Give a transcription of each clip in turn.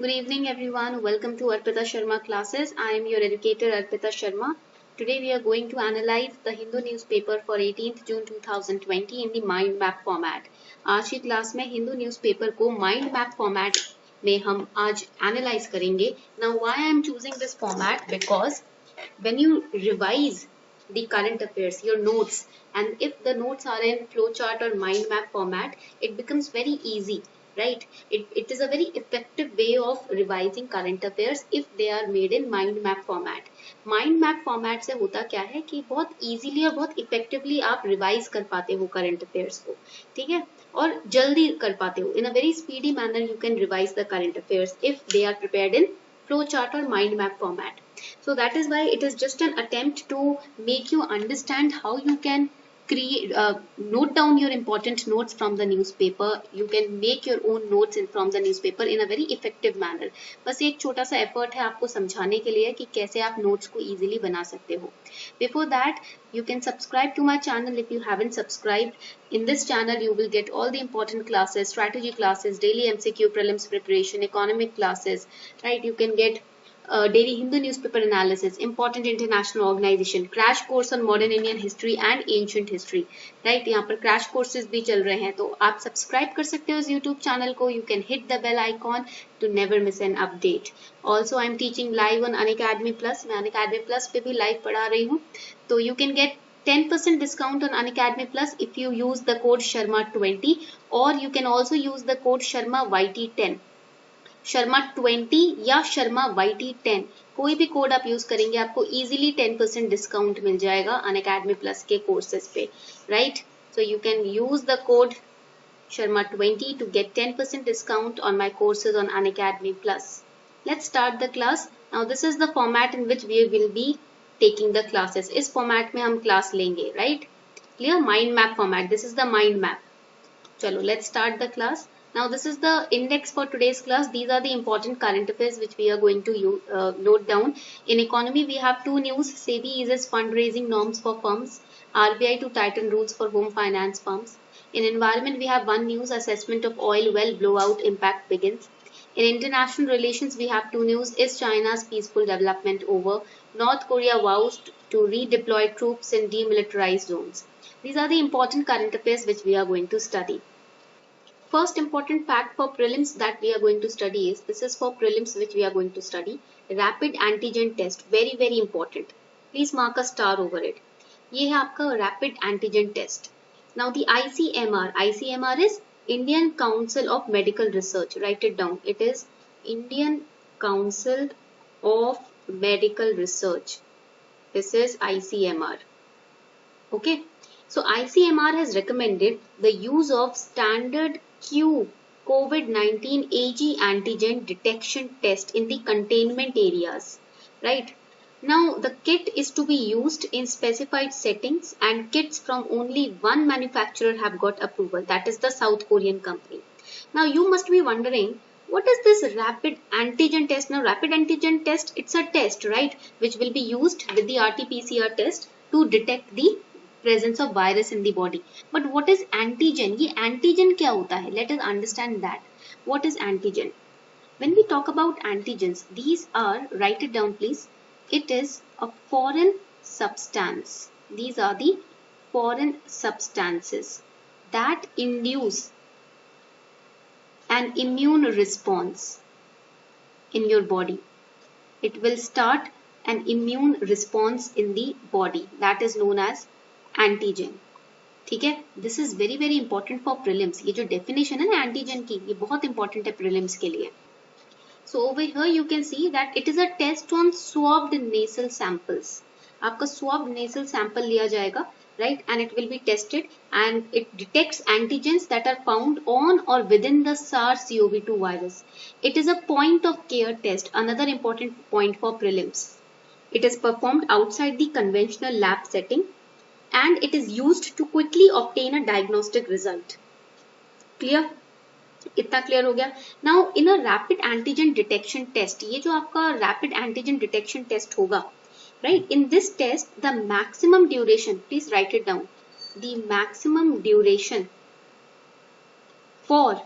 Good evening, everyone. Welcome to Arpita Sharma classes. I am your educator, Arpita Sharma. Today, we are going to analyze the Hindu newspaper for 18th June 2020 in the mind map format. आज की class में Hindu newspaper को mind map format में हम आज analyse करेंगे. Now, why I am choosing this format? Because when you revise the current affairs, your notes, and if the notes are in flowchart or mind map format, it becomes very easy, right? It is a very effective way of revising current affairs if they are made in mind map format. Mind map format से होता क्या है कि बहुत easily और बहुत effectively आप revise कर पाते हो current affairs को, ठीक है, और जल्दी कर पाते हो. In a very speedy manner you can revise the current affairs if they are prepared in flowchart or mind map format. So that is why it is just an attempt to make you understand how you can create note down your important notes from the newspaper. You can make your own notes from the newspaper in a very effective manner. बस एक छोटा सा effort है आपको समझाने के लिए कि कैसे आप notes को easily बना सकते हो. Before that, you can subscribe to my channel if you haven't subscribed. In this channel, you will get all the important classes, strategy classes, daily MCQ prelims preparation, economic classes, right? You can get daily Hindu newspaper analysis, important international organization, crash course on modern Indian history and ancient history, right? यहाँ पर crash courses भी चल रहे हैं, तो आप subscribe कर सकते हो इस YouTube channel को. You can hit the bell icon to never miss an update. Also, I'm teaching live on Unacademy Plus. मैं Unacademy Plus पे भी live पढ़ा रही हूँ, तो you can get 10% discount on Unacademy Plus if you use the code Sharma20, or you can also use the code SharmaYT10. Sharma 20 या Sharma YT10 कोई भी कोड आप यूज करेंगे आपको इजीली 10% डिस्काउंट मिल जाएगा अनअकैडमी प्लस के कोर्सेज पे, right? So you can use the code Sharma 20 to get 10% discount on my courses on Unacademy Plus. Let's start the class. Now this is the format in which we will be taking the classes. इस format में हम class लेंगे, right? Clear? Mind map format. This is the mind map. चलो, let's start the class. Now this is the index for today's class. These are the important current affairs which we are going to note down. In economy, we have two news. SEBI eases fundraising norms for firms. RBI to tighten rules for home finance firms. In environment, we have one news. Assessment of oil well blowout impact begins. In international relations, we have two news. Is China's peaceful development over? North Korea vows to redeploy troops in demilitarized zones. These are the important current affairs which we are going to study. First important fact for prelims that we are going to study is, this is for prelims which we are going to study, rapid antigen test. Very very important. Please mark a star over it. ये है आपका rapid antigen test. Now the ICMR is Indian Council of Medical Research. Write it down. It is Indian Council of Medical Research. This is ICMR. Okay. So ICMR has recommended the use of standard Q COVID-19 AG antigen detection test in the containment areas, right? Now the kit is to be used in specified settings, and kits from only one manufacturer have got approval, that is the South Korean company. Now you must be wondering, what is this rapid antigen test? Now rapid antigen test, it's a test, right, which will be used with the RT-PCR test to detect the presence of virus in the body. But what is antigen? ये antigen क्या होता है? Let us understand that. What is antigen? When we talk about antigens, these are, write it down please, it is a foreign substance. These are the foreign substances that induce an immune response in your body. It will start an immune response in the body. That is known as antigen. ठीक है, this is very very important for prelims. ये जो definition है ना antigen की, ये बहुत important है प्रीलिम्स के लिए. So over here you can see that it is a test on swabbed nasal samples. आपका स्वॉब्ड नेसल सैंपल लिया जाएगा, right, and it will be tested and it detects antigens that are found on or within the SARS-CoV-2 virus. It is a point of care test, another important point for prelims. It is performed outside the conventional lab setting and it is used to quickly obtain a diagnostic result. Clear? इतना clear हो गया. Now in a rapid antigen detection test, ये जो आपका rapid antigen detection test होगा, right, in this test the maximum duration, please write it down, the maximum duration for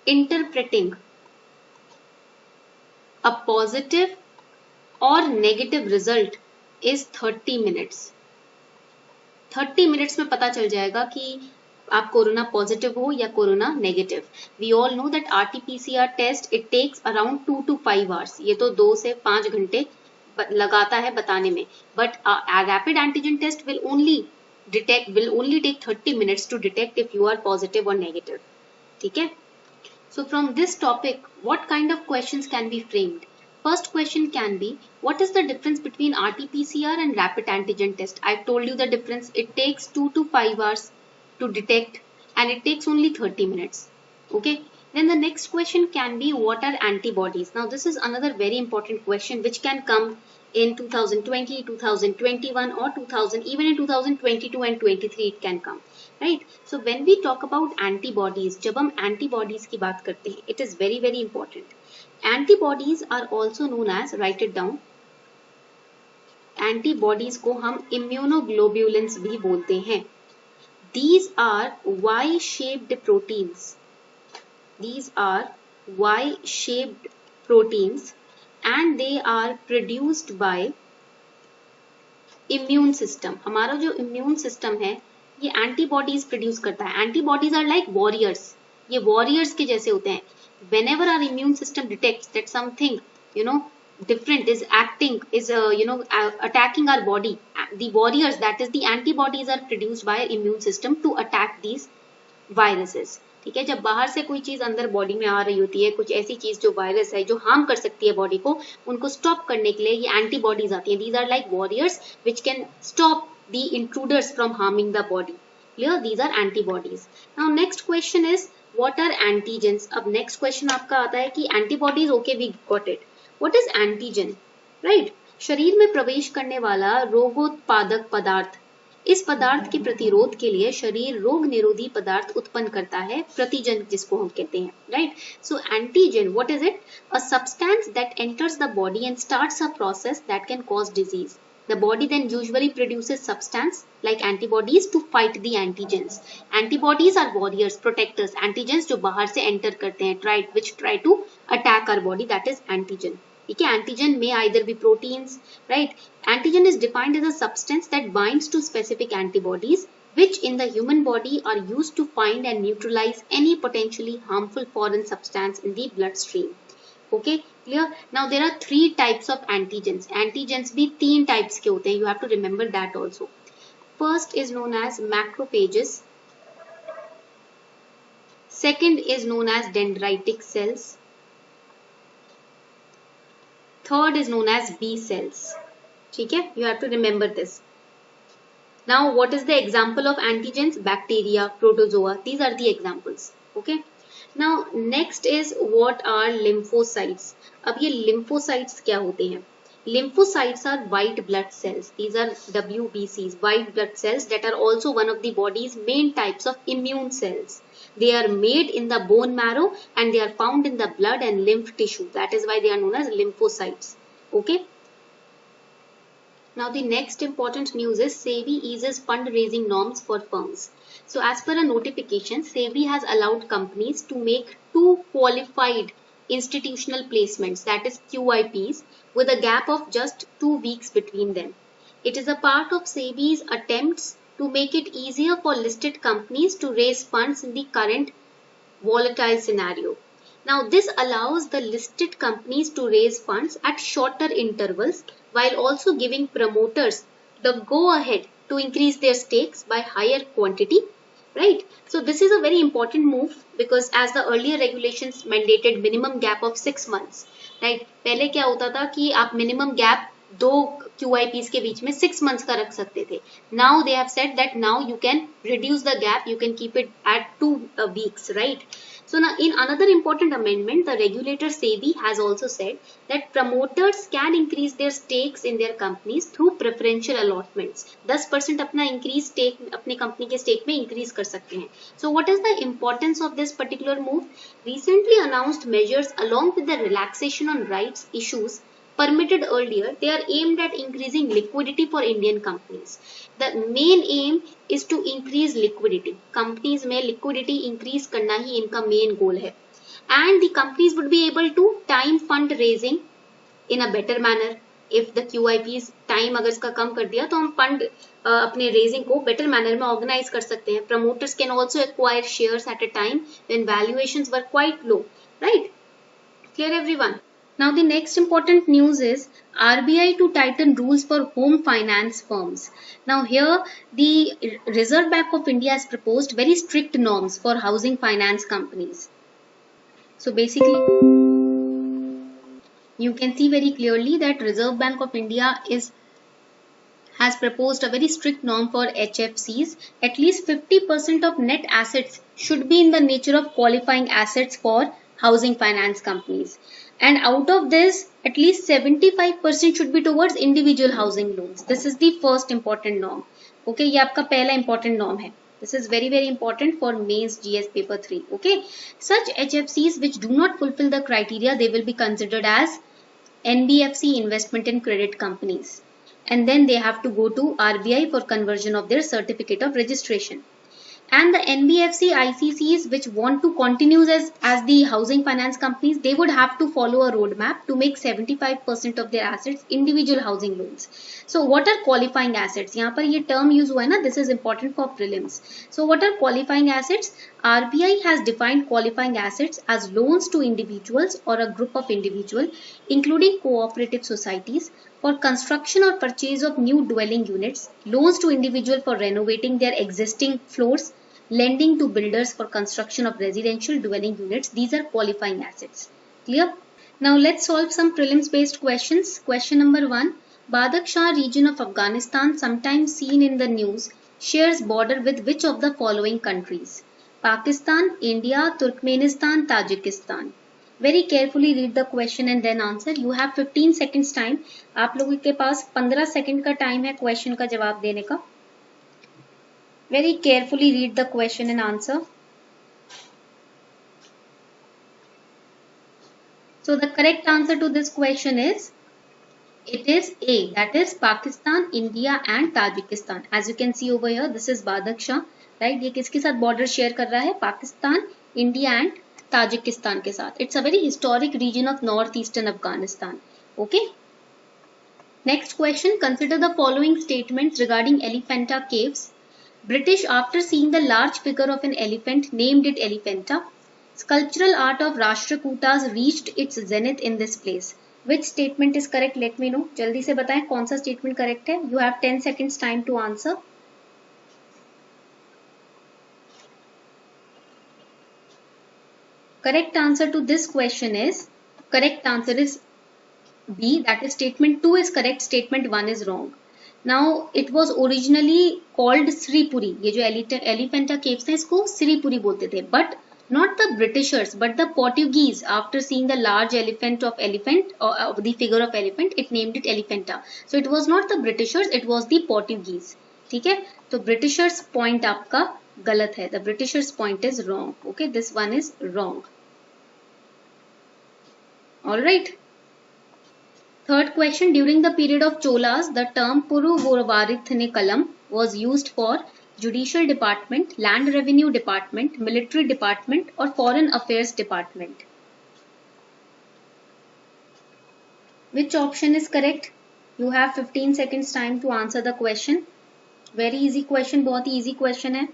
interpreting a positive or negative result is 30 minutes. 30 minutes में पता चल जाएगा कि आप कोरोना पॉजिटिव हो या corona negative. We all know that RT-PCR test it takes around 2 to 5 hours. ये तो 2 से 5 घंटे लगाता है बताने में. But rapid antigen test will only take 30 minutes to detect if you are positive or negative. ठीक है. So from this topic, what kind of questions can be framed? First question can be, what is the difference between RT-PCR and rapid antigen test? I've told you the difference. It takes 2 to 5 hours to detect and it takes only 30 minutes. Okay. Then the next question can be, what are antibodies? Now this is another very important question which can come in 2020, 2021 or 2000, even in 2022 and 23 it can come. Right? So when we talk about antibodies, जब हम antibodies की बात करते हैं, it is very very important. Antibodies are also known as, write it down, antibodies को हम immunoglobulins भी बोलते हैं. These are Y-shaped proteins. These are Y-shaped proteins and they are produced by immune system. हमारा जो immune system है ये antibodies produce करता है. Antibodies are like warriors. ये warriors के जैसे होते हैं. Whenever our immune system detects that something, different is acting, is attacking our body, the warriors, that is the antibodies, are produced by our immune system to attack these viruses. ठीक है. जब बाहर से कोई चीज अंदर बॉडी में आ रही होती है, कुछ ऐसी चीज जो वायरस है जो हार्म कर सकती है बॉडी को, उनको स्टॉप करने के लिए ये एंटीबॉडीज आती हैं. These are like warriors which can stop the intruders from harming the body. Clear? These are antibodies. Now next question is, what are antigens? अब नेक्स्ट क्वेश्चन आपका आता है कि antibodies, okay we got it. What is antigen? Right. शरीर में प्रवेश करने वाला रोगोत्पादक पदार्थ. इस पदार्थ के प्रतिरोध के लिए शरीर रोग निरोधी पदार्थ उत्पन्न करता है, प्रतिजन जिसको हम कहते हैं. Right. So antigen, what is it? A substance that enters the body and starts a process that can cause disease. The body then usually produces substance like antibodies to fight the antigens. Antibodies are warriors, protectors. Antigens जो बाहर से enter करते हैं, which try to attack our body, that is antigen. ठीक है. Antigen may either be proteins, right? Antigen is defined as a substance that binds to specific antibodies, which in the human body are used to find and neutralize any potentially harmful foreign substance in the bloodstream. Okay, clear? Now there are 3 types of antigens. Antigens भी 3 types के होते हैं. You have to remember that also. First is known as macrophages. Second is known as dendritic cells. Third is known as B cells. ठीक है? You have to remember this. Now what is the example of antigens? Bacteria, protozoa. These are the examples. Okay. Now next is, what are lymphocytes? अब ये lymphocytes क्या होते हैं? Lymphocytes are white blood cells. These are WBCs, white blood cells, that are also one of the body's main types of immune cells. They are made in the bone marrow and they are found in the blood and lymph tissue. That is why they are known as lymphocytes. Okay. Now the next important news is, SEBI eases fundraising norms for firms. So as per a notification, SEBI has allowed companies to make 2 qualified institutional placements, that is QIPs, with a gap of just 2 weeks between them. It is a part of SEBI's attempts to make it easier for listed companies to raise funds in the current volatile scenario. Now this allows the listed companies to raise funds at shorter intervals while also giving promoters the go ahead to increase their stakes by higher quantity. Right. So this is a very important move because as the earlier regulations mandated minimum gap of 6 months. Right. पहले क्या होता था कि आप minimum gap 2 QIPs के बीच में 6 months का रख सकते थे. Now they have said that now you can reduce the gap, you can keep it at 2 weeks, right? So now in another important amendment, the regulator SEBI has also said that promoters can increase their stakes in their companies through preferential allotments. 10% अपना increase stake अपने company के stake में increase कर सकते हैं. So what is the importance of this particular move? Recently announced measures along with the relaxation on rights issues permitted earlier, they are aimed at increasing liquidity for Indian companies. The main aim is to increase liquidity. Companies में liquidity increase करना ही इनका main goal है. And the companies would be able to time fundraising in a better manner. If the QIP's time अगर इसका कम कर दिया तो हम फंड अपने रेजिंग को बेटर मैनर में ऑर्गेनाइज कर सकते हैं. Promoters can also acquire shares at a time when valuations were quite low, right? Clear everyone? Now the next important news is RBI to tighten rules for home finance firms. Now here the Reserve Bank of India has proposed very strict norms for housing finance companies. So basically you can see very clearly that Reserve Bank of India has proposed a very strict norm for HFCs. At least 50% of net assets should be in the nature of qualifying assets for housing finance companies. And out of this, at least 75% should be towards individual housing loans. This is the first important norm. Okay, ये आपका पहला important norm है. This is very very important for mains GS paper 3. Okay, such HFCs which do not fulfill the criteria, they will be considered as NBFC, investment and credit companies. And then they have to go to RBI for conversion of their certificate of registration. And the NBFC ICCs which want to continue as the housing finance companies, they would have to follow a roadmap to make 75% of their assets individual housing loans. So what are qualifying assets? यहाँ पर ये term use हुआ है ना, this is important for prelims. So what are qualifying assets? RBI has defined qualifying assets as loans to individuals or a group of individuals, including cooperative societies, for construction or purchase of new dwelling units, loans to individual for renovating their existing floors, lending to builders for construction of residential dwelling units. These are qualifying assets. Clear? Now let's solve some prelims based questions. Question number 1. Badakhshan region of Afghanistan, sometimes seen in the news, shares border with which of the following countries? Pakistan, India, Turkmenistan, Tajikistan. Very carefully read the question and then answer. You have 15 seconds time. आप लोगों के पास 15 second का time है question का जवाब देने का. Very carefully read the question and answer. So the correct answer to this question is, it is A, that is Pakistan, India and Tajikistan. As you can see over here, this is Badakhshan, right? ये किसके साथ border share कर रहा है? Pakistan, India and Tajikistan के साथ. It's a very historic region of northeastern Afghanistan. Okay. Next question. Consider the following statements regarding Elephanta caves. British, after seeing the large figure of an elephant, named it Elephanta. Sculptural art of Rashtrakutas reached its zenith in this place. Which statement is correct? Let me know. जल्दी से बताएं कौन सा statement correct है. You have 10 seconds time to answer. Correct answer to this question is, correct answer is B, that is statement 2 is correct, statement 1 is wrong. Now it was originally called Sripuri. ये जो Elephanta caves थे इसको Sripuri बोलते थे, but not the Britishers but the Portuguese, after seeing the large elephant or the figure of elephant, it named it Elephanta. So it was not the Britishers, it was the Portuguese. ठीक है, तो Britishers point आपका गलत है. The Britishers point is wrong. Okay, this one is wrong. Alright. Third question. During the period of Cholas, the term Puruvarithine was used for Judicial Department, Land Revenue Department, Military Department or Foreign Affairs Department. Which option is correct? You have 15 seconds time to answer the question. Very easy question, बहुत ही easy question है.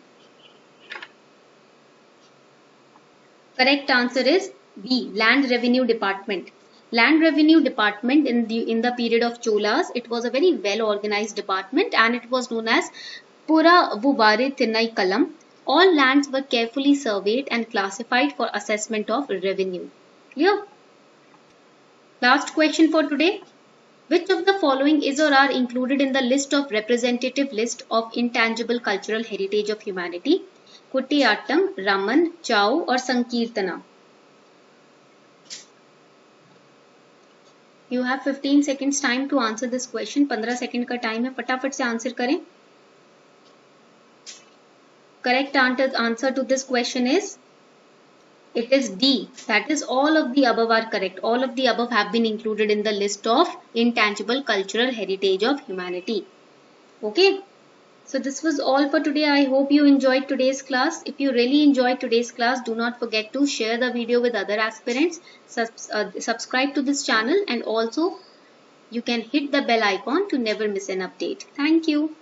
Correct answer is B, Land Revenue Department. Land Revenue Department in the period of Cholas, it was a very well organized department and it was known as Puruvarithine. All lands were carefully surveyed and classified for assessment of revenue. Clear? Last question for today. Which of the following is or are included in the list of representative list of intangible cultural heritage of humanity? Kutiyattam, Raman, Chau or Sankirtana? You have 15 seconds time to answer this question. 15 second का time है, फटाफट से answer करें. Correct answer to this question is, it is D. That is all of the above are correct. All of the above have been included in the list of intangible cultural heritage of humanity. Okay. So this was all for today. I hope you enjoyed today's class. If you really enjoyed today's class, do not forget to share the video with other aspirants. Subscribe to this channel, and also you can hit the bell icon to never miss an update. Thank you.